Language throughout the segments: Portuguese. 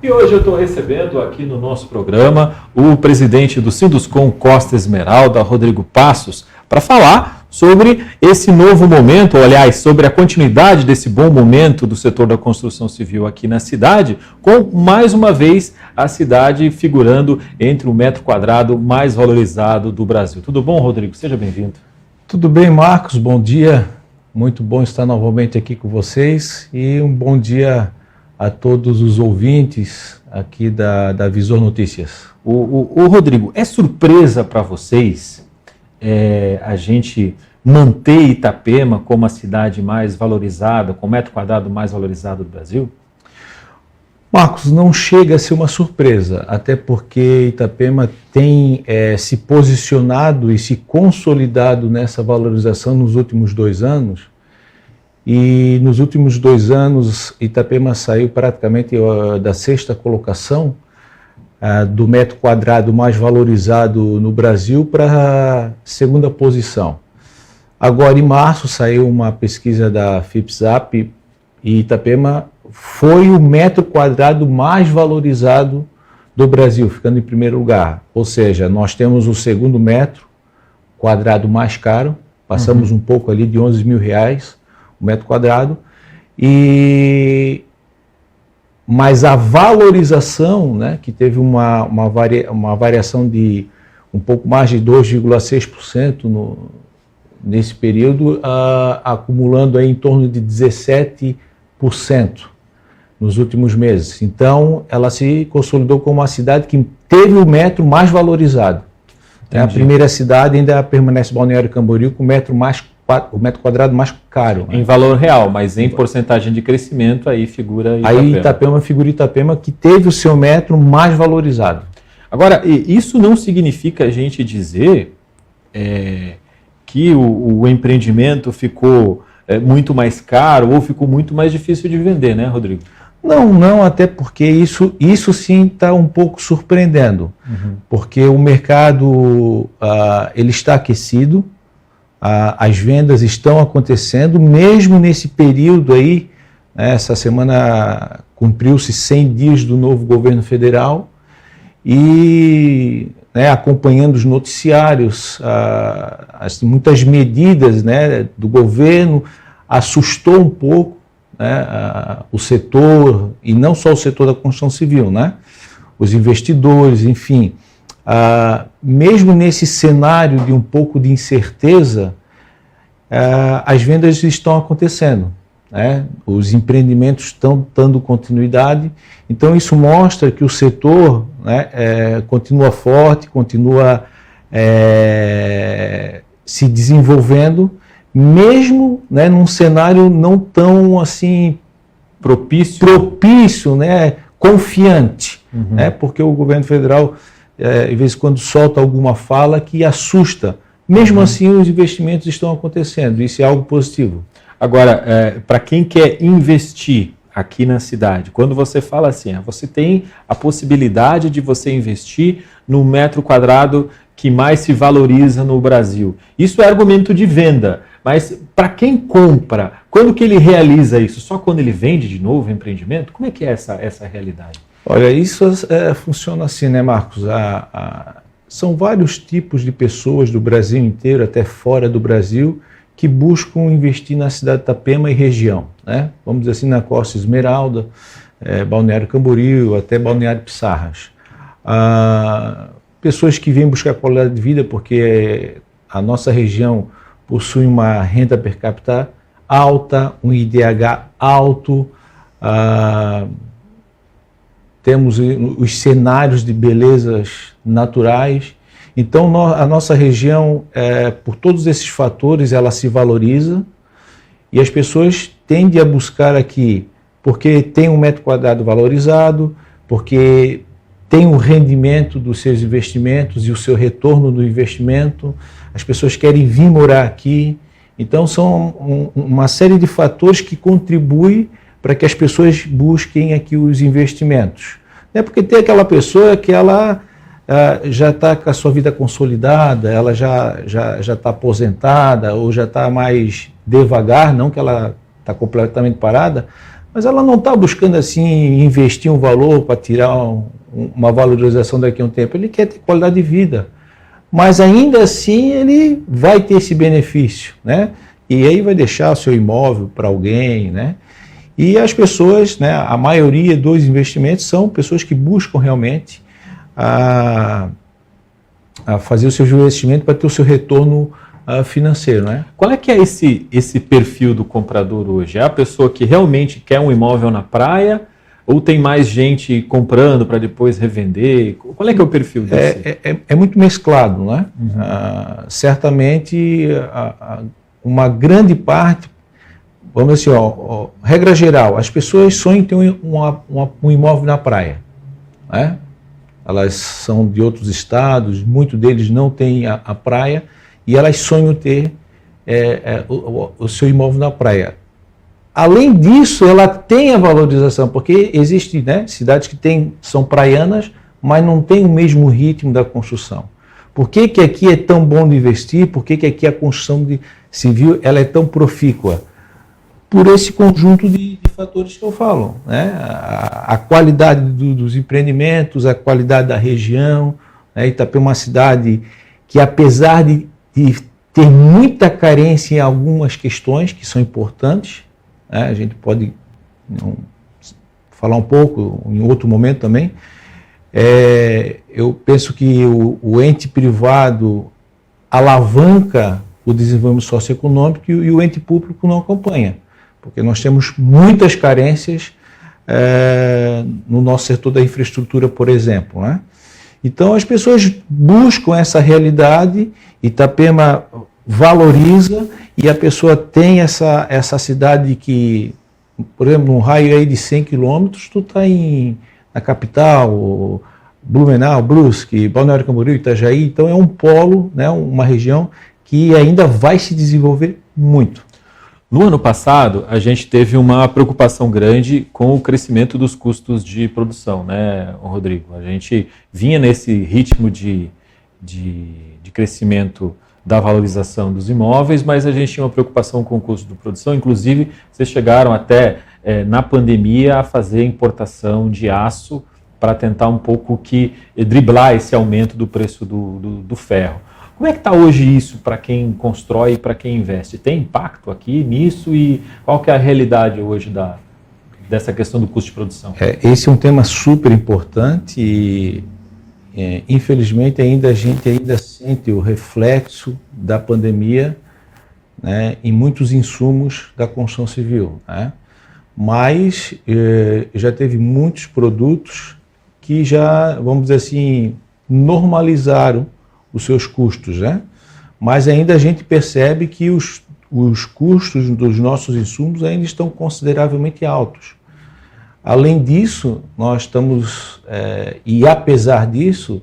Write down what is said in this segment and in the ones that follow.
E hoje eu estou recebendo aqui no nosso programa o presidente do Sinduscom Costa Esmeralda, Rodrigo Passos, para falar sobre esse novo momento, ou, aliás, sobre a continuidade desse bom momento do setor da construção civil aqui na cidade, com, mais uma vez, a cidade figurando entre o metro quadrado mais valorizado do Brasil. Tudo bom, Rodrigo? Seja bem-vindo. Tudo bem, Marcos? Bom dia. Muito bom estar novamente aqui com vocês e um bom dia a todos os ouvintes aqui da Visor Notícias. O Rodrigo, é surpresa para vocês a gente manter Itapema como a cidade mais valorizada, com o metro quadrado mais valorizado do Brasil? Marcos, não chega a ser uma surpresa, até porque Itapema tem se posicionado e se consolidado nessa valorização nos últimos 2 anos. E nos últimos 2 anos, Itapema saiu praticamente da 6ª colocação do metro quadrado mais valorizado no Brasil para a 2ª posição. Agora, em março, saiu uma pesquisa da FIPZAP e Itapema foi o metro quadrado mais valorizado do Brasil, ficando em primeiro lugar. Ou seja, nós temos o 2º metro quadrado mais caro, passamos um pouco ali de R$11 mil o metro quadrado, mas a valorização, né, que teve uma variação de um pouco mais de 2,6% nesse período, acumulando aí em torno de 17% nos últimos meses. Então, ela se consolidou como a cidade que teve o metro mais valorizado. A primeira cidade ainda permanece Balneário Camboriú com o metro quadrado mais caro. Em valor real, mas em porcentagem de crescimento, aí figura Itapema. Aí Itapema figura Itapema que teve o seu metro mais valorizado. Agora, isso não significa a gente dizer que o empreendimento ficou muito mais caro ou ficou muito mais difícil de vender, né, Rodrigo? Não, até porque isso sim está um pouco surpreendendo, porque o mercado ele está aquecido, as vendas estão acontecendo, mesmo nesse período aí, né, essa semana cumpriu-se 100 dias do novo governo federal e acompanhando os noticiários, muitas medidas, né, do governo, assustou um pouco, né, o setor, e não só o setor da construção civil, né, os investidores, enfim. Mesmo nesse cenário de um pouco de incerteza, as vendas estão acontecendo, né? Os empreendimentos estão dando continuidade, então isso mostra que o setor, né, continua forte, continua se desenvolvendo, mesmo, né, num cenário não tão assim propício, né, confiante, né, porque o governo federal de vez em quando solta alguma fala que assusta. Mesmo assim, os investimentos estão acontecendo. Isso é algo positivo. Agora, para quem quer investir aqui na cidade, quando você fala assim, você tem a possibilidade de você investir no metro quadrado que mais se valoriza no Brasil. Isso é argumento de venda. Mas para quem compra, quando que ele realiza isso? Só quando ele vende de novo o empreendimento? Como é que é essa realidade? Olha, isso funciona assim, né, Marcos? São vários tipos de pessoas do Brasil inteiro, até fora do Brasil, que buscam investir na cidade de Itapema e região, né? Vamos dizer assim, na Costa Esmeralda, Balneário Camboriú, até Balneário Pissarras. Pessoas que vêm buscar qualidade de vida porque a nossa região possui uma renda per capita alta, um IDH alto, temos os cenários de belezas naturais. Então, a nossa região, por todos esses fatores, ela se valoriza e as pessoas tendem a buscar aqui porque tem um metro quadrado valorizado, porque tem o rendimento dos seus investimentos e o seu retorno do investimento. As pessoas querem vir morar aqui. Então, são uma série de fatores que contribuem para que as pessoas busquem aqui os investimentos. Porque tem aquela pessoa que ela já está com a sua vida consolidada, ela já está aposentada ou já está mais devagar, não que ela está completamente parada, mas ela não está buscando assim investir um valor para tirar uma valorização daqui a um tempo. Ele quer ter qualidade de vida, mas ainda assim ele vai ter esse benefício, né? E aí vai deixar o seu imóvel para alguém, né? E as pessoas, né, a maioria dos investimentos são pessoas que buscam realmente a fazer o seu investimento para ter o seu retorno financeiro, né? Qual é que é esse perfil do comprador hoje? É a pessoa que realmente quer um imóvel na praia ou tem mais gente comprando para depois revender? Qual é que é o perfil desse? É muito mesclado, né? Uhum. Certamente uma grande parte, vamos dizer assim, regra geral, as pessoas sonham em ter um imóvel na praia, né? Elas são de outros estados, muitos deles não têm a praia, e elas sonham ter o seu imóvel na praia. Além disso, ela tem a valorização, porque existem, né, cidades que são praianas, mas não tem o mesmo ritmo da construção. Por que aqui é tão bom de investir? Por que aqui a construção civil ela é tão profícua? Por esse conjunto de fatores que eu falo, né? A qualidade dos empreendimentos, a qualidade da região, né? Itapema é uma cidade que, apesar de ter muita carência em algumas questões que são importantes, né? A gente pode falar um pouco em outro momento também. Eu penso que o ente privado alavanca o desenvolvimento socioeconômico e o ente público não acompanha, porque nós temos muitas carências no nosso setor da infraestrutura, por exemplo, né? Então as pessoas buscam essa realidade, Itapema valoriza, e a pessoa tem essa cidade que, por exemplo, num raio aí de 100 quilômetros, tu está na capital, Blumenau, Brusque, Balneário Camboriú, Itajaí, então é um polo, né, uma região que ainda vai se desenvolver muito. No ano passado, a gente teve uma preocupação grande com o crescimento dos custos de produção, né, Rodrigo? A gente vinha nesse ritmo de crescimento da valorização dos imóveis, mas a gente tinha uma preocupação com o custo de produção. Inclusive, vocês chegaram até, na pandemia, a fazer importação de aço para tentar um pouco driblar esse aumento do preço do ferro. Como é que está hoje isso para quem constrói e para quem investe? Tem impacto aqui nisso e qual que é a realidade hoje dessa questão do custo de produção? Esse é um tema super importante e, infelizmente, a gente ainda sente o reflexo da pandemia, né, em muitos insumos da construção civil, né? Mas já teve muitos produtos que já, vamos dizer assim, normalizaram os seus custos, né? Mas ainda a gente percebe que os custos dos nossos insumos ainda estão consideravelmente altos. Além disso, nós estamos, e apesar disso,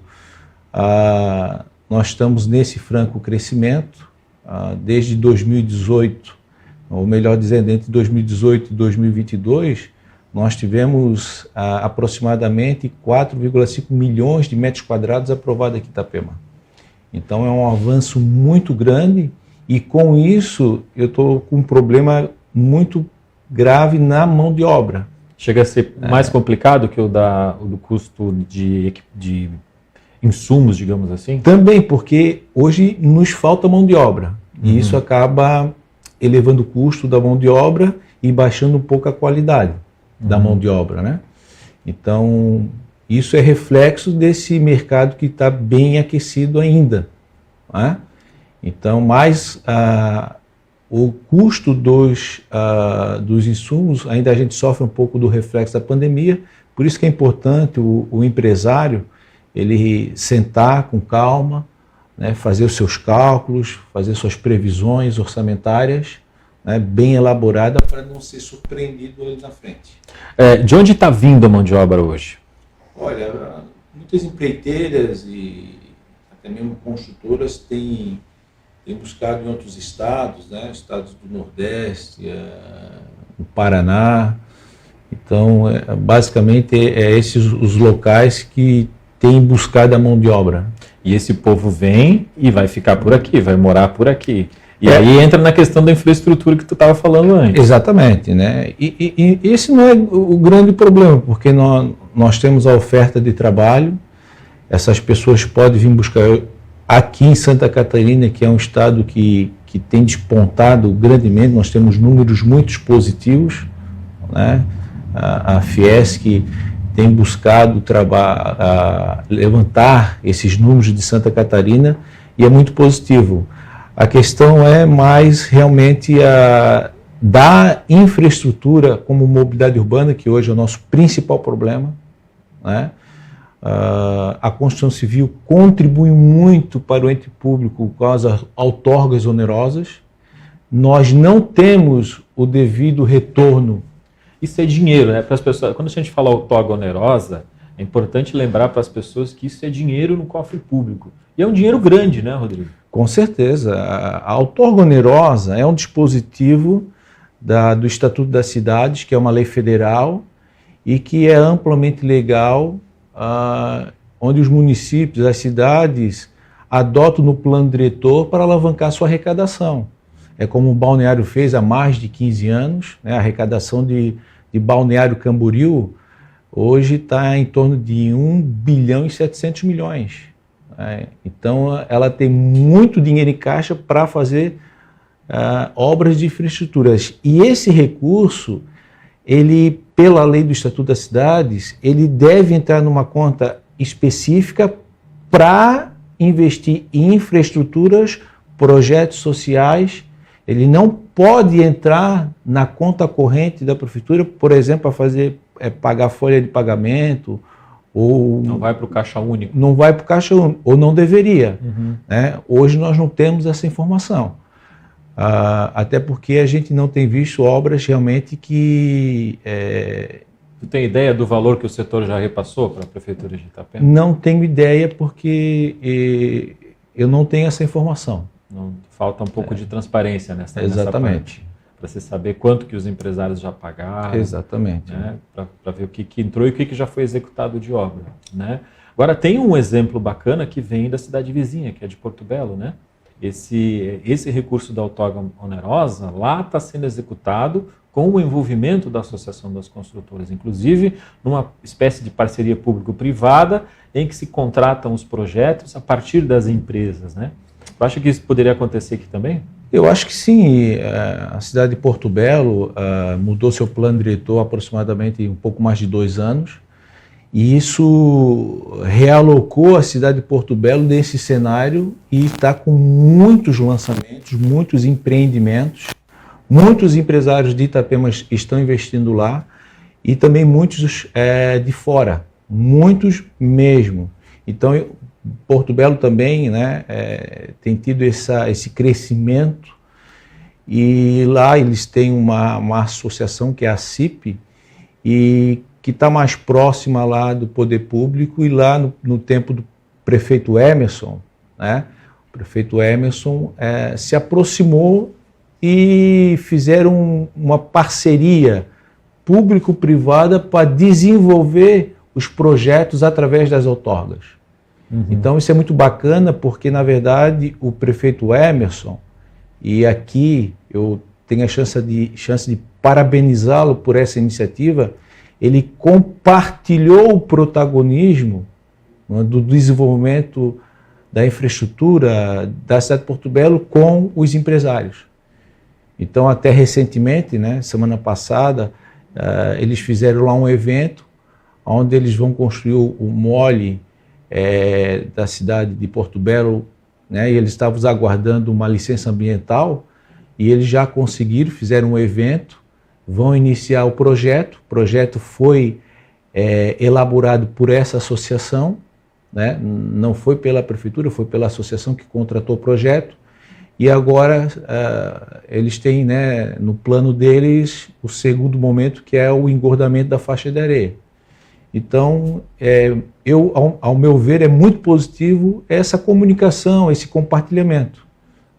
nós estamos nesse franco crescimento desde 2018, ou melhor dizendo, entre 2018 e 2022, nós tivemos aproximadamente 4,5 milhões de metros quadrados aprovados aqui em Itapema. Então é um avanço muito grande e com isso eu estou com um problema muito grave na mão de obra. Chega a ser mais complicado que o do custo de insumos, digamos assim? Também, porque hoje nos falta mão de obra e isso acaba elevando o custo da mão de obra e baixando um pouco a qualidade da mão de obra, né? Então isso é reflexo desse mercado que está bem aquecido ainda, né? Então, mas o custo dos insumos, ainda a gente sofre um pouco do reflexo da pandemia, por isso que é importante o empresário ele sentar com calma, né, fazer os seus cálculos, fazer suas previsões orçamentárias, né, bem elaboradas para não ser surpreendido ali na frente. De onde está vindo a mão de obra hoje? Olha, muitas empreiteiras e até mesmo construtoras têm buscado em outros estados, né? Estados do Nordeste, o Paraná. Então, basicamente, esses os locais que têm buscado a mão de obra. E esse povo vem e vai ficar por aqui, vai morar por aqui. E aí entra na questão da infraestrutura que tu estava falando antes. Exatamente, né? E esse não é o grande problema, porque nós temos a oferta de trabalho, essas pessoas podem vir buscar aqui em Santa Catarina, que é um estado que tem despontado grandemente, nós temos números muito positivos, né? A Fiesc tem buscado levantar esses números de Santa Catarina e é muito positivo. A questão é mais realmente da infraestrutura como mobilidade urbana, que hoje é o nosso principal problema, né? A construção civil contribui muito para o ente público com as outorgas onerosas. Nós não temos o devido retorno. Isso é dinheiro, né? Para as pessoas, quando a gente fala outorga onerosa, é importante lembrar para as pessoas que isso é dinheiro no cofre público. E é um dinheiro grande, né, Rodrigo? Com certeza. A outorga onerosa é um dispositivo do Estatuto das Cidades, que é uma lei federal e que é amplamente legal, onde os municípios, as cidades, adotam no plano diretor para alavancar sua arrecadação. É como o Balneário fez há mais de 15 anos, né? A arrecadação de Balneário Camboriú hoje está em torno de 1 bilhão e 700 milhões. Então, ela tem muito dinheiro em caixa para fazer obras de infraestruturas. E esse recurso, ele, pela lei do Estatuto das Cidades, ele deve entrar numa conta específica para investir em infraestruturas, projetos sociais. Ele não pode entrar na conta corrente da prefeitura, por exemplo, para pagar folha de pagamento, ou não vai para o caixa único. Não vai para o caixa único, ou não deveria. Né? Hoje nós não temos essa informação. Até porque a gente não tem visto obras realmente que... Tu tem ideia do valor que o setor já repassou para a Prefeitura de Itapema? Não tenho ideia porque eu não tenho essa informação. Falta um pouco de transparência nessa Exatamente. Para você saber quanto que os empresários já pagaram. Exatamente. Né? Para ver o que entrou e o que já foi executado de obra. Né? Agora, tem um exemplo bacana que vem da cidade vizinha, que é de Porto Belo, né? Esse recurso da outorga onerosa lá está sendo executado com o envolvimento da Associação das Construtoras, inclusive numa espécie de parceria público-privada em que se contratam os projetos a partir das empresas, né? Você acha que isso poderia acontecer aqui também? Eu acho que sim. A cidade de Porto Belo mudou seu plano diretor há aproximadamente um pouco mais de 2 anos, e isso realocou a cidade de Porto Belo nesse cenário e está com muitos lançamentos, muitos empreendimentos, muitos empresários de Itapema estão investindo lá e também muitos de fora, muitos mesmo. Então, Porto Belo também, né, tem tido esse crescimento, e lá eles têm uma associação que é a CIP, e que está mais próxima lá do poder público, e lá no tempo do prefeito Emerson, né, o prefeito Emerson se aproximou e fizeram uma parceria público-privada para desenvolver os projetos através das outorgas. Então isso é muito bacana, porque na verdade o prefeito Emerson, e aqui eu tenho a chance de parabenizá-lo por essa iniciativa, ele compartilhou o protagonismo, né, do desenvolvimento da infraestrutura da cidade de Porto Belo com os empresários. Então, até recentemente, né, semana passada, eles fizeram lá um evento onde eles vão construir o mole da cidade de Porto Belo, né, e eles estavam aguardando uma licença ambiental, e eles já conseguiram, fizeram um evento, vão iniciar o projeto foi elaborado por essa associação, né, não foi pela prefeitura, foi pela associação que contratou o projeto, e agora eles têm, né, no plano deles o segundo momento, que é o engordamento da faixa de areia. Então, ao meu ver, é muito positivo essa comunicação, esse compartilhamento.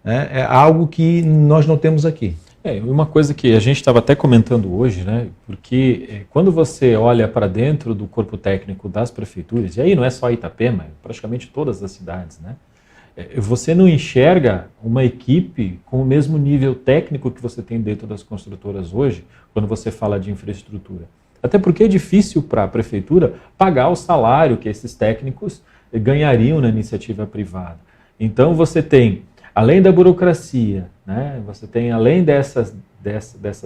Né? É algo que nós não temos aqui. Uma coisa que a gente estava até comentando hoje, né? Porque quando você olha para dentro do corpo técnico das prefeituras, e aí não é só Itapema, é praticamente todas as cidades, né? Você não enxerga uma equipe com o mesmo nível técnico que você tem dentro das construtoras hoje, quando você fala de infraestrutura. Até porque é difícil para a prefeitura pagar o salário que esses técnicos ganhariam na iniciativa privada. Então você tem, além da burocracia, né, você tem, além dessas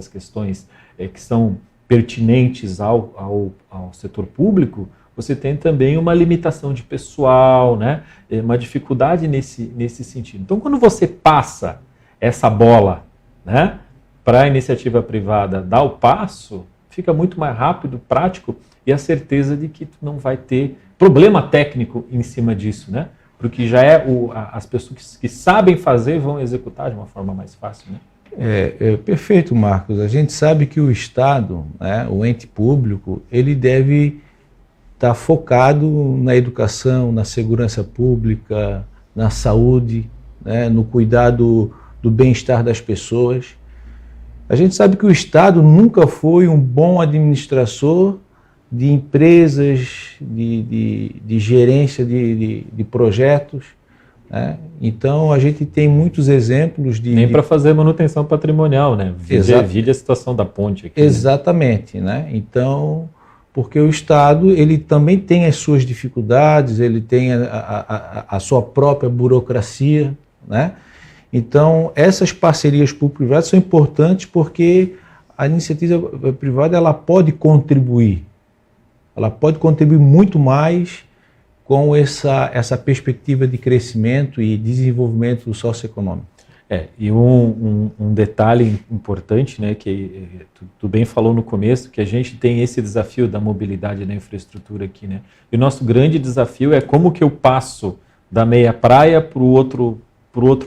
questões que são pertinentes ao setor público, você tem também uma limitação de pessoal, né, uma dificuldade nesse sentido. Então, quando você passa essa bola, né, para a iniciativa privada dar o passo, fica muito mais rápido, prático, e a certeza de que tu não vai ter problema técnico em cima disso, né? Porque já é as pessoas que sabem fazer vão executar de uma forma mais fácil, né? Perfeito, Marcos. A gente sabe que o Estado, né, o ente público, ele deve estar focado na educação, na segurança pública, na saúde, né, no cuidado do bem-estar das pessoas. A gente sabe que o Estado nunca foi um bom administrador de empresas, de gerência de projetos, né? Então, a gente tem muitos exemplos de... Nem para fazer manutenção patrimonial, né? Vide a situação da ponte aqui. Exatamente, né? Então, porque o Estado, ele também tem as suas dificuldades, ele tem a sua própria burocracia, né? Então, essas parcerias público-privadas são importantes porque a iniciativa privada ela pode contribuir muito mais com essa perspectiva de crescimento e desenvolvimento socioeconômico. E um detalhe importante, né, que tu bem falou no começo, que a gente tem esse desafio da mobilidade na infraestrutura aqui, né? E o nosso grande desafio é como que eu passo da meia praia para o outro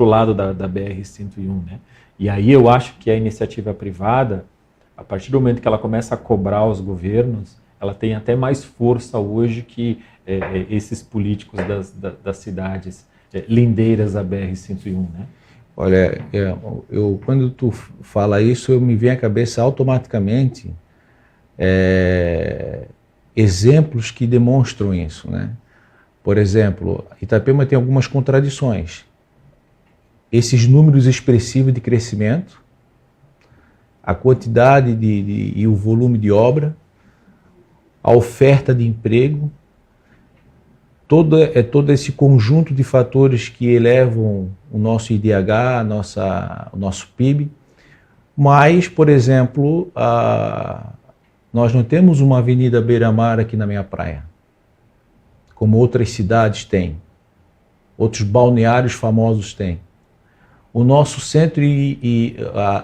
lado da BR-101, né? E aí eu acho que a iniciativa privada, a partir do momento que ela começa a cobrar os governos, ela tem até mais força hoje que esses políticos das cidades lindeiras da BR-101, né? Olha, quando tu fala isso, me vem à cabeça automaticamente exemplos que demonstram isso, né? Por exemplo, Itapema tem algumas contradições. Esses números expressivos de crescimento, a quantidade e o volume de obra, a oferta de emprego, todo esse conjunto de fatores que elevam o nosso IDH, o nosso PIB, mas, por exemplo, nós não temos uma avenida beira-mar aqui na minha praia, como outras cidades têm, outros balneários famosos têm. O nosso centro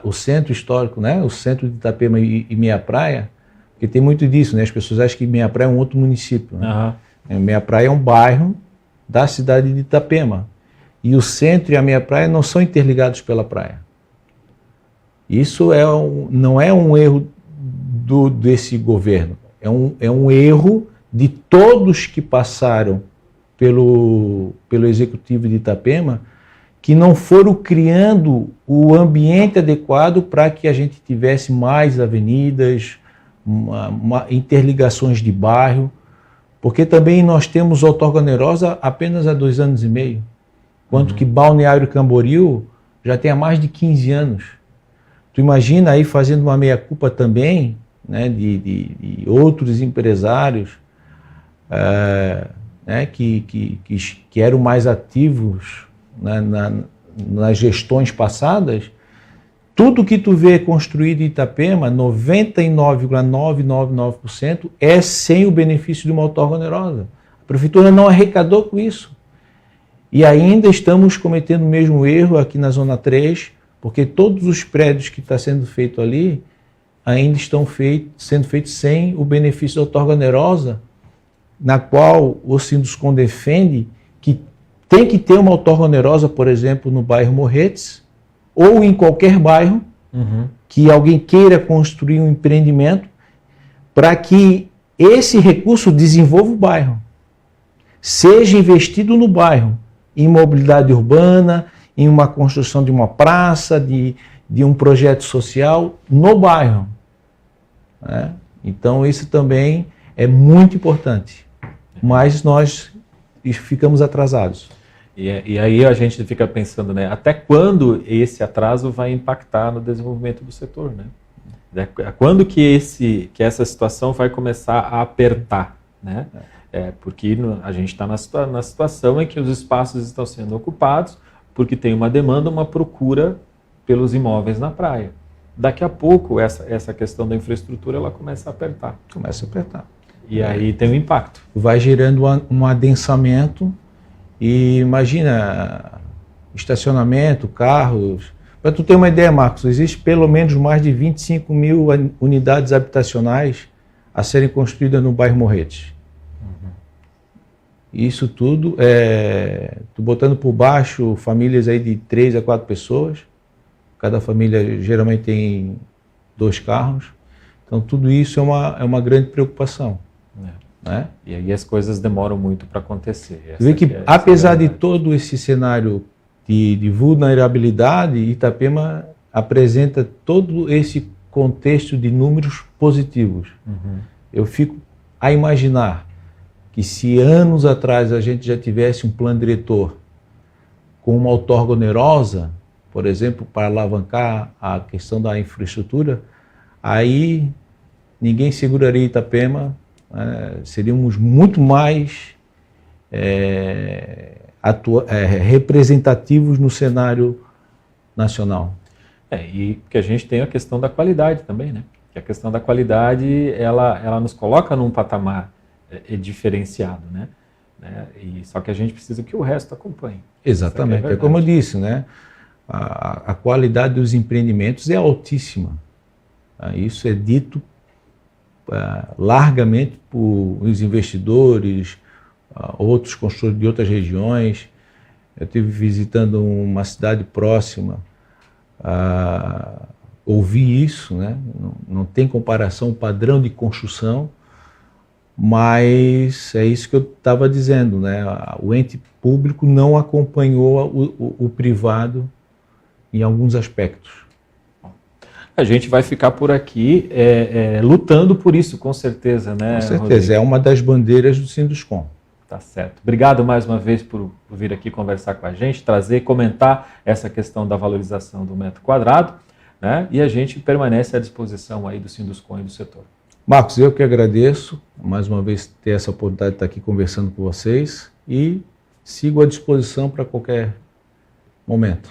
o centro histórico, né? O centro de Itapema e Meia Praia, porque tem muito disso, né? As pessoas acham que Meia Praia é um outro município, né? Uhum. Meia Praia é um bairro da cidade de Itapema. E o centro e a Meia Praia não são interligados pela praia. Isso não é um erro desse governo, é um erro de todos que passaram pelo executivo de Itapema, que não foram criando o ambiente adequado para que a gente tivesse mais avenidas, interligações de bairro, porque também nós temos Ortogonerosa apenas há 2 anos e meio, enquanto que Balneário Camboriú já tem há mais de 15 anos. Tu imagina aí fazendo uma meia-culpa também, né, de outros empresários né, que eram mais ativos, né, nas gestões passadas. Tudo que tu vê construído em Itapema, 99,999% é sem o benefício de uma ortogonerosa. A prefeitura não arrecadou com isso. E ainda estamos cometendo o mesmo erro aqui na Zona 3, porque todos os prédios que estão sendo feitos ali ainda estão sendo feitos sem o benefício da ortogonerosa, na qual o Sinduscom defende que tem que ter uma ortogonerosa, por exemplo, no bairro Morretes, ou em qualquer bairro que alguém queira construir um empreendimento, para que esse recurso desenvolva o bairro, seja investido no bairro, em mobilidade urbana, em uma construção de uma praça, de um projeto social no bairro, né? Então isso também é muito importante, mas nós ficamos atrasados. E aí a gente fica pensando, né, até quando esse atraso vai impactar no desenvolvimento do setor, né? Quando que essa situação vai começar a apertar, né? Porque a gente está na situação em que os espaços estão sendo ocupados porque tem uma demanda, uma procura pelos imóveis na praia. Daqui a pouco essa questão da infraestrutura ela começa a apertar. Começa a apertar. E aí tem um impacto. Vai gerando um adensamento e imagina estacionamento, carros. Para tu ter uma ideia, Marcos, existe pelo menos mais de 25 mil unidades habitacionais a serem construídas no bairro Morretes. Isso tudo, tu botando por baixo famílias aí de 3 a 4 pessoas, cada família geralmente tem 2 carros, então tudo isso é uma grande preocupação. Né? E aí as coisas demoram muito para acontecer. Você vê que apesar de todo esse cenário de vulnerabilidade, Itapema apresenta todo esse contexto de números positivos. Eu fico a imaginar que se anos atrás a gente já tivesse um plano diretor com uma outorga onerosa, por exemplo, para alavancar a questão da infraestrutura, aí ninguém seguraria Itapema, seríamos muito mais representativos no cenário nacional. E que a gente tem a questão da qualidade também, né? Que a questão da qualidade, ela nos coloca num patamar diferenciado, né? E só que a gente precisa que o resto acompanhe. Exatamente, é como eu disse, né? A qualidade dos empreendimentos é altíssima. Isso é dito largamente por os investidores, outros construtores de outras regiões. Eu estive visitando uma cidade próxima, ouvi isso, né? Não tem comparação o padrão de construção, mas é isso que eu estava dizendo, né? O ente público não acompanhou o privado em alguns aspectos. A gente vai ficar por aqui lutando por isso, com certeza, né? Com certeza, Rodrigo? é uma das bandeiras do Sinduscom. Tá certo. Obrigado mais uma vez por vir aqui conversar com a gente, trazer, comentar essa questão da valorização do metro quadrado, né? E a gente permanece à disposição aí do Sinduscom e do setor. Marcos, eu que agradeço mais uma vez ter essa oportunidade de estar aqui conversando com vocês e sigo à disposição para qualquer momento.